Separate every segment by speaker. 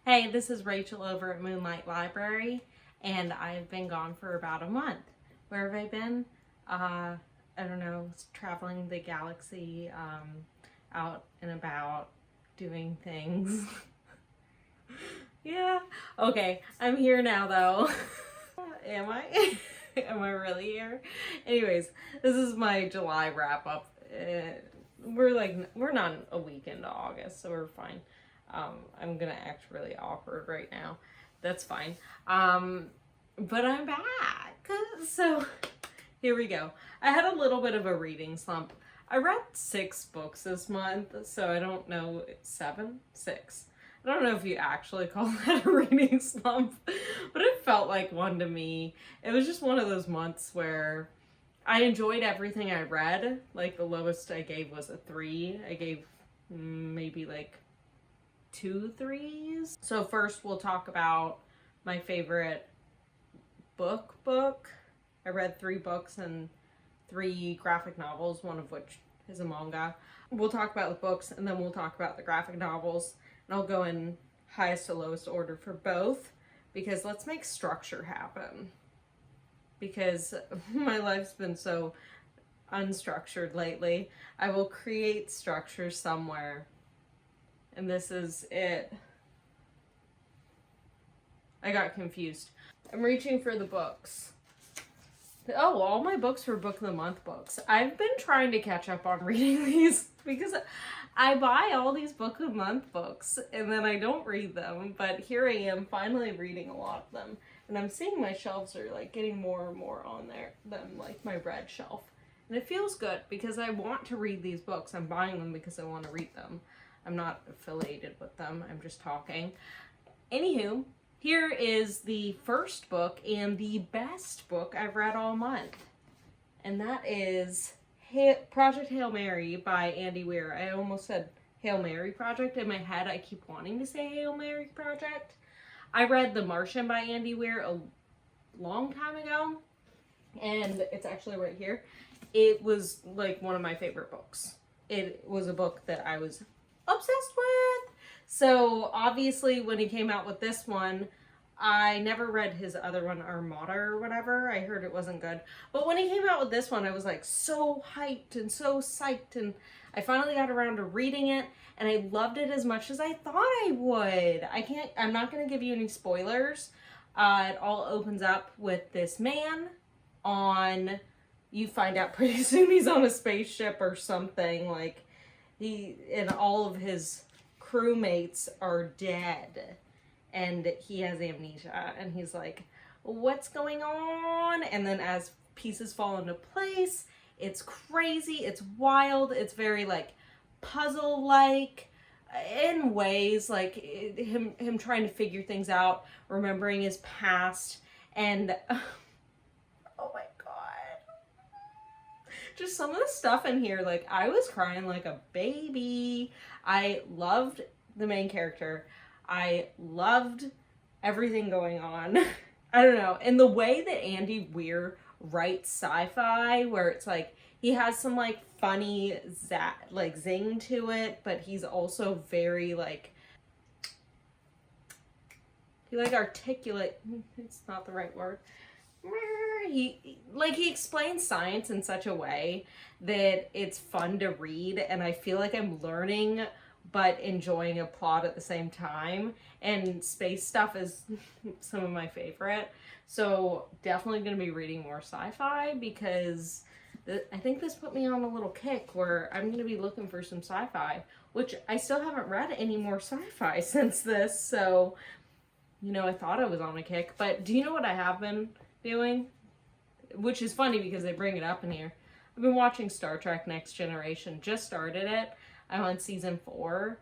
Speaker 1: Hey, this is Rachel over at Moonlight Library, and I've been gone for about a month. Where have I been? I don't know, traveling the galaxy, out and about, doing things. Yeah. Okay, I'm here now though. Am I? Am I really here? Anyways, this is my July wrap up. We're not a week into August, so we're fine. I'm gonna act really awkward right now. That's fine. But I'm back. So here we go. I had a little bit of a reading slump. I read 6 books this month, so I don't know, 7? 6. I don't know if you actually call that a reading slump, but it felt like one to me. It was just one of those months where I enjoyed everything I read. Like the lowest I gave was a 3. I gave maybe like 2 3s. So first we'll talk about my favorite book. I read 3 books and 3 graphic novels, one of which is a manga. We'll talk about the books and then we'll talk about the graphic novels. And I'll go in highest to lowest order for both because let's make structure happen. Because my life's been so unstructured lately. I will create structure somewhere. And this is it. I got confused. I'm reaching for the books. Oh, all my books were Book of the Month books. I've been trying to catch up on reading these because I buy all these Book of the Month books and then I don't read them. But here I am finally reading a lot of them. And I'm seeing my shelves are like getting more and more on there than like my red shelf. And it feels good because I want to read these books. I'm buying them because I want to read them. I'm not affiliated with them. I'm just talking. Anywho, here is the first book and the best book I've read all month. And that is Project Hail Mary by Andy Weir. I almost said Hail Mary Project. In my head, I keep wanting to say Hail Mary Project. I read The Martian by Andy Weir a long time ago. And it's actually right here. It was like one of my favorite books. It was a book that I was obsessed with. So obviously when he came out with this one, I never read his other one, Armada or whatever. I heard it wasn't good. But when he came out with this one, I was like so hyped and so psyched. And I finally got around to reading it and I loved it as much as I thought I would. I'm not going to give you any spoilers. It all opens up with this man you find out pretty soon he's on a spaceship or something. Like and all of his crewmates are dead and he has amnesia and he's like, what's going on? And then as pieces fall into place, it's crazy, it's wild, it's very like puzzle like in ways, like him trying to figure things out, remembering his past, and oh my god, just some of the stuff in here, like I was crying like a baby. I loved the main character. I loved everything going on. I don't know. And the way that Andy Weir writes sci-fi, where it's like he has some like funny zing to it, but he's also very like he like articulate. It's not the right word. He explains science in such a way that it's fun to read, and I feel like I'm learning but enjoying a plot at the same time. And space stuff is some of my favorite. So definitely going to be reading more sci-fi because I think this put me on a little kick where I'm going to be looking for some sci-fi, which I still haven't read any more sci-fi since this. So, you know, I thought I was on a kick. But do you know what I have been doing? Which is funny because they bring it up in here. I've been watching Star Trek Next Generation. Just started it. I'm on season 4.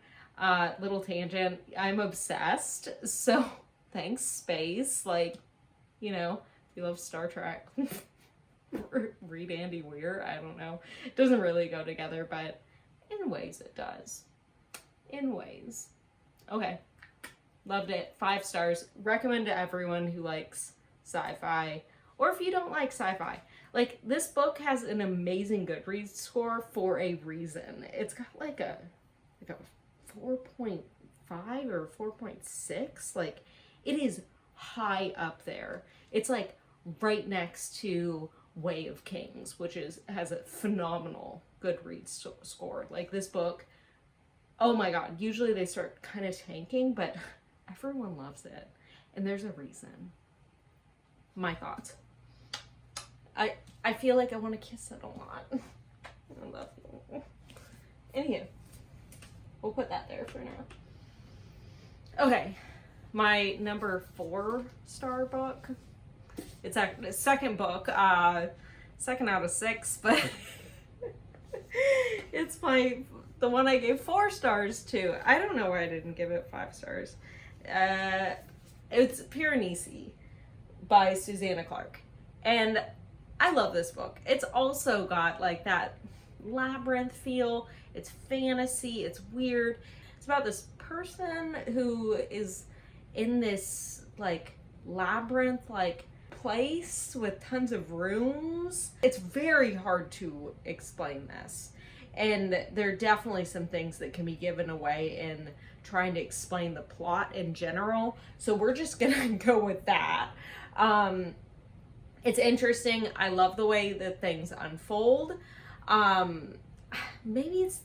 Speaker 1: Little tangent. I'm obsessed. So thanks, space. Like, you know, if you love Star Trek, read Andy Weir. I don't know. It doesn't really go together, but in ways it does. In ways. Okay. Loved it. 5 stars. Recommend to everyone who likes sci-fi. Or if you don't like sci-fi. Like, this book has an amazing Goodreads score for a reason. It's got like a 4.5 4.5 or 4.6. Like, it is high up there. It's like right next to Way of Kings, which has a phenomenal Goodreads score. Like, this book, oh my god, usually they start kind of tanking, but everyone loves it. And there's a reason. My thoughts. I feel like I want to kiss it a lot. I love you. Anywho, we'll put that there for now. Okay, my number 4-star book. It's actually the second book, second out of 6, but it's the one I gave 4 stars to. I don't know why I didn't give it 5 stars. It's Piranesi by Susanna Clarke. And I love this book. It's also got like that labyrinth feel. It's fantasy. It's weird. It's about this person who is in this like labyrinth like place with tons of rooms. It's very hard to explain this. And there are definitely some things that can be given away in trying to explain the plot in general. So we're just gonna go with that. It's interesting. I love the way that things unfold. Maybe it's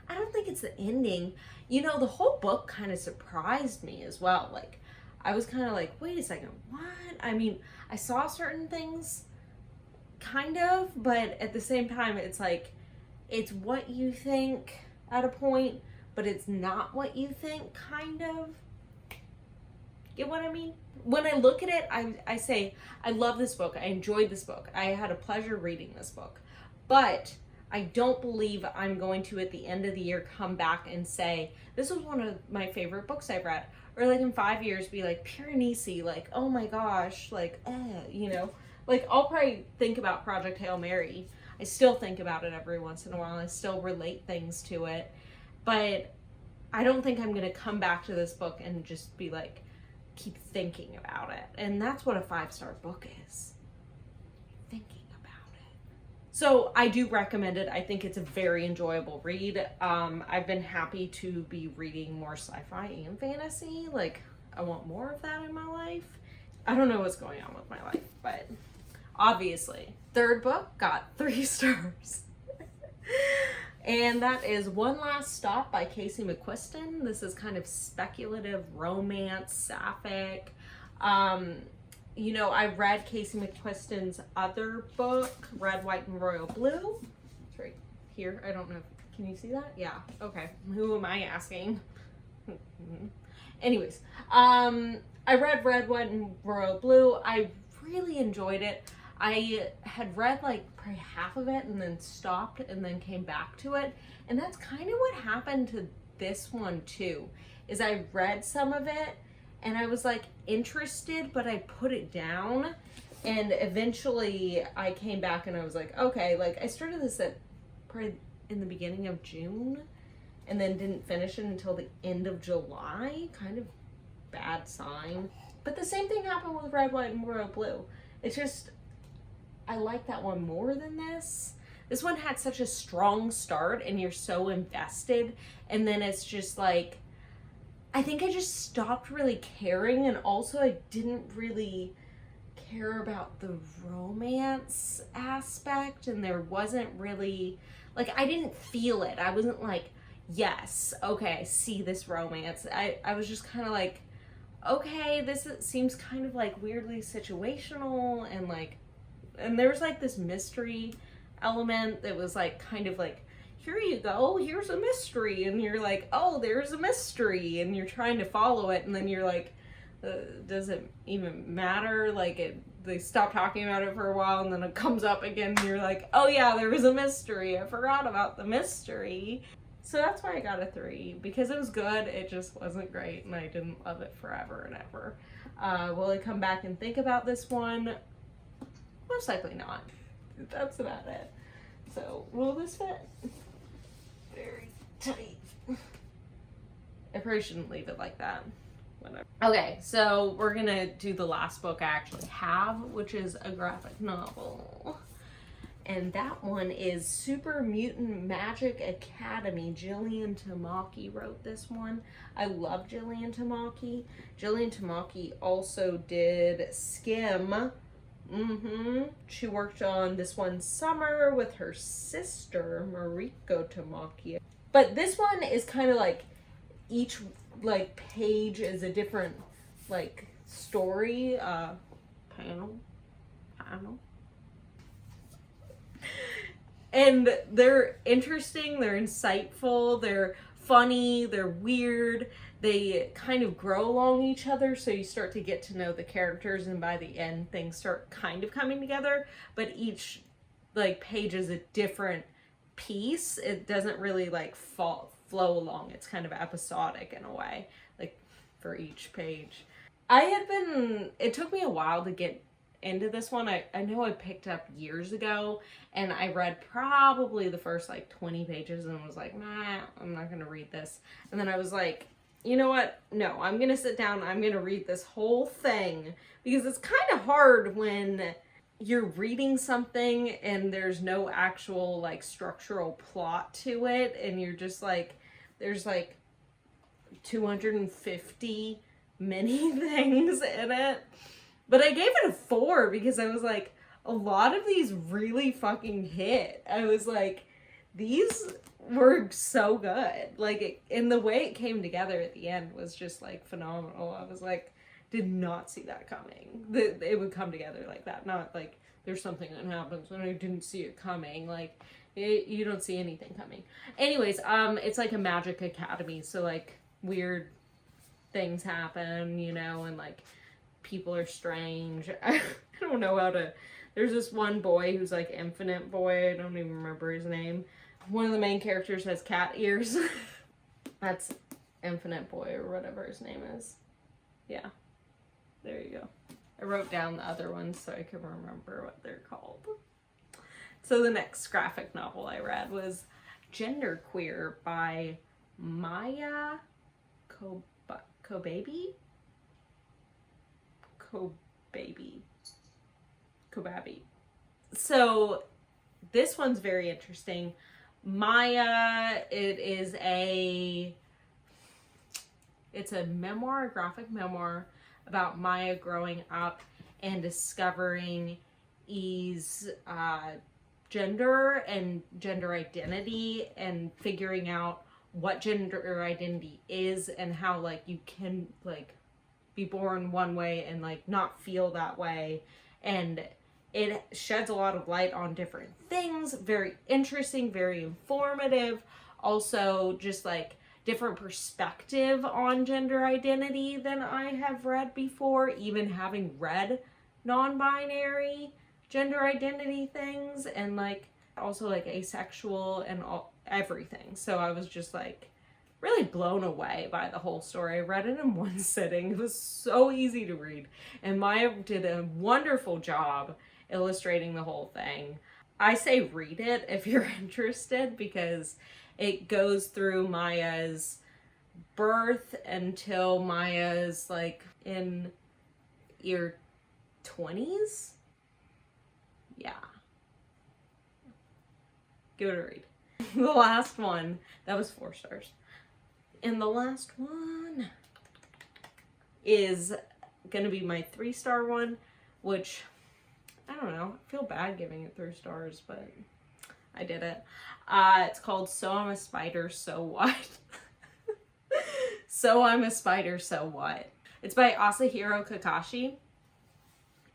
Speaker 1: I don't think it's the ending. You know, the whole book kind of surprised me as well. Like, I was kind of like, wait a second, what? I mean, I saw certain things, kind of, but at the same time, it's like, it's what you think at a point, but it's not what you think, kind of. Get what I mean? When I look at it, I say, I love this book. I enjoyed this book. I had a pleasure reading this book. But I don't believe I'm going to, at the end of the year, come back and say, this was one of my favorite books I've read. Or like in 5 years, be like, Piranesi, like, oh my gosh, like, you know. Like, I'll probably think about Project Hail Mary. I still think about it every once in a while. I still relate things to it. But I don't think I'm going to come back to this book and just be like, keep thinking about it. And that's what a 5-star book is. Thinking about it. So I do recommend it. I think it's a very enjoyable read. I've been happy to be reading more sci-fi and fantasy. Like, I want more of that in my life. I don't know what's going on with my life, but obviously. Third book got 3 stars. And that is One Last Stop by Casey McQuiston. This is kind of speculative romance, sapphic. You know, I read Casey McQuiston's other book, Red, White, and Royal Blue. It's right here. I don't know. Can you see that? Yeah. Okay. Who am I asking? Anyways, I read Red, White, and Royal Blue. I really enjoyed it. I had read like probably half of it and then stopped and then came back to it. And that's kind of what happened to this one too, is I read some of it and I was like interested, but I put it down. And eventually I came back and I was like, okay, like I started this at probably in the beginning of June and then didn't finish it until the end of July. Kind of bad sign. But the same thing happened with Red, White, and Royal Blue. It's just, I like that one more than this. This one had such a strong start and you're so invested, and then it's just like, I think I just stopped really caring, and also I didn't really care about the romance aspect, and there wasn't really, like, I didn't feel it. I wasn't like, yes, okay, I see this romance. I was just kind of like, okay, this seems kind of like weirdly situational, and like, and there was like this mystery element that was like kind of like, here you go, here's a mystery, and you're like, oh, there's a mystery, and you're trying to follow it, and then you're like, does it even matter? Like, they stop talking about it for a while, and then it comes up again, and you're like, oh yeah, there was a mystery, I forgot about the mystery. So that's why I got a 3, because it was good, it just wasn't great, and I didn't love it forever and ever. Will I come back and think about this one? Most likely not. That's about it. So, will this fit? Very tight. I probably shouldn't leave it like that. Whatever. Okay, so we're gonna do the last book I actually have, which is a graphic novel. And that one is SuperMutant Magic Academy. Jillian Tamaki wrote this one. I love Jillian Tamaki. Jillian Tamaki also did Skim. She worked on this one summer with her sister, Mariko Tamaki. But this one is kind of like each like page is a different like story panel. And they're interesting, they're insightful, they're funny, they're weird, they kind of grow along each other, so you start to get to know the characters, and by the end things start kind of coming together, but each like page is a different piece. It doesn't really like flow along. It's kind of episodic in a way, like for each page. It took me a while to get into this one. I know I picked up years ago, and I read probably the first like 20 pages and was like, nah, I'm not gonna read this. And then I was like, you know what? No, I'm gonna sit down, I'm gonna read this whole thing, because it's kind of hard when you're reading something and there's no actual like structural plot to it, and you're just like, there's like 250 mini things in it. But I gave it a 4 because I was like, a lot of these really fucking hit. I was like, these were so good. Like, and the way it came together at the end was just like phenomenal. I was like, did not see that coming. It would come together like that. Not like there's something that happens and I didn't see it coming. Like, you don't see anything coming. Anyways, it's like a magic academy. So like weird things happen, you know, and like people are strange. I don't know how to... There's this one boy who's like Infinite Boy. I don't even remember his name. One of the main characters has cat ears. That's Infinite Boy or whatever his name is. Yeah. There you go. I wrote down the other ones so I can remember what they're called. So the next graphic novel I read was Genderqueer by Maia Kobabe? Kobabe. So this one's very interesting. Maia, it's a memoir, a graphic memoir about Maia growing up and discovering E's gender and gender identity, and figuring out what gender identity is and how like you can like be born one way and like not feel that way. And it sheds a lot of light on different things. Very interesting, very informative. Also just like different perspective on gender identity than I have read before, even having read non-binary gender identity things, and like also like asexual and everything. So I was just like really blown away by the whole story. I read it in one sitting. It was so easy to read. And Maia did a wonderful job illustrating the whole thing. I say read it if you're interested, because it goes through Maia's birth until Maia's like in your 20s. Yeah. Give it a read. The last one, that was 4 stars. And the last one is gonna be my 3-star one, which I don't know, I feel bad giving it 3 stars, but I did it. It's called So I'm a Spider, So What? So I'm a Spider, So What? It's by Asahiro Kakashi.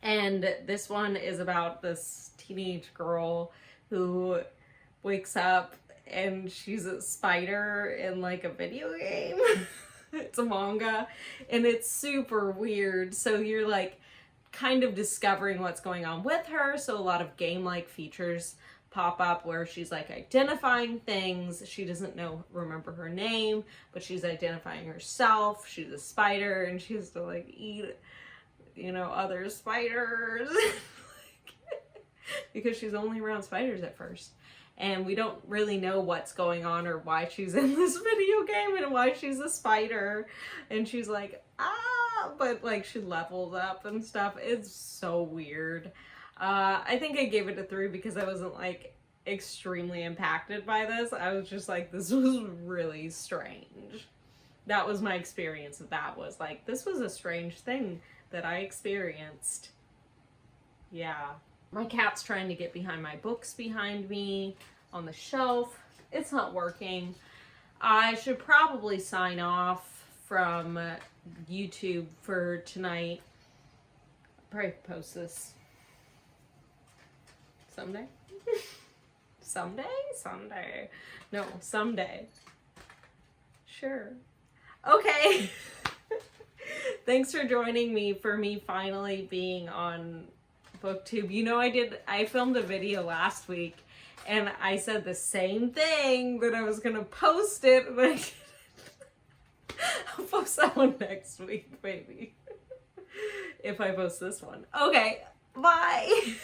Speaker 1: And this one is about this teenage girl who wakes up and she's a spider in like a video game. It's a manga and it's super weird. So you're like kind of discovering what's going on with her. So a lot of game-like features pop up where she's like identifying things. She doesn't remember her name, but she's identifying herself. She's a spider and she has to like eat, you know, other spiders because she's only around spiders at first. And we don't really know what's going on or why she's in this video game and why she's a spider. And she's like, but like she levels up and stuff. It's so weird. I think I gave it a 3 because I wasn't like extremely impacted by this. I was just like, this was really strange. That was my experience of that, was like, this was a strange thing that I experienced. Yeah. My cat's trying to get behind my books behind me on the shelf. It's not working. I should probably sign off from YouTube for tonight. I'll probably post this someday. Someday. No, someday. Sure. Okay. Thanks for joining me for me finally being on BookTube. You know, I filmed a video last week and I said the same thing, that I was gonna post it, but I'll post that one next week, maybe. If I post this one. Okay, bye.